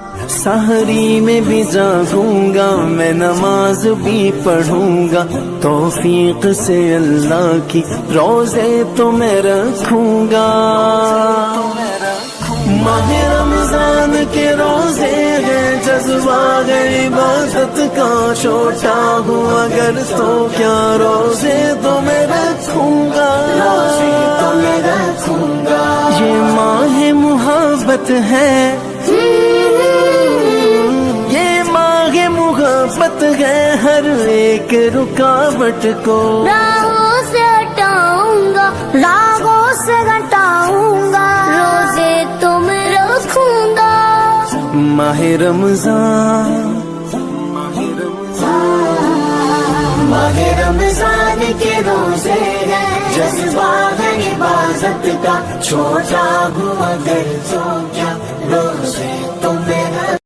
سحری میں بھی جاگوں گا میں نماز بھی پڑھوں گا توفیق سے اللہ کی روزے تو میں رکھوں گا ماہ رمضان کے روزے ہیں جذبہ ہے عبادت کا چھوٹا ہوں اگر تو کیا روزے تو میں رکھوں گا یہ ماہ محبت ہے محبت ہے ہر ایک رکاوٹ کو راہوں سے ہٹاؤں گا راہوں سے ہٹاؤں گا روزے تو میں رکھوں گا ماہ رمضان کے روزے ہیں جذبہ ہے عبادت کا چھوٹا ہوں اگر تو کیا روزے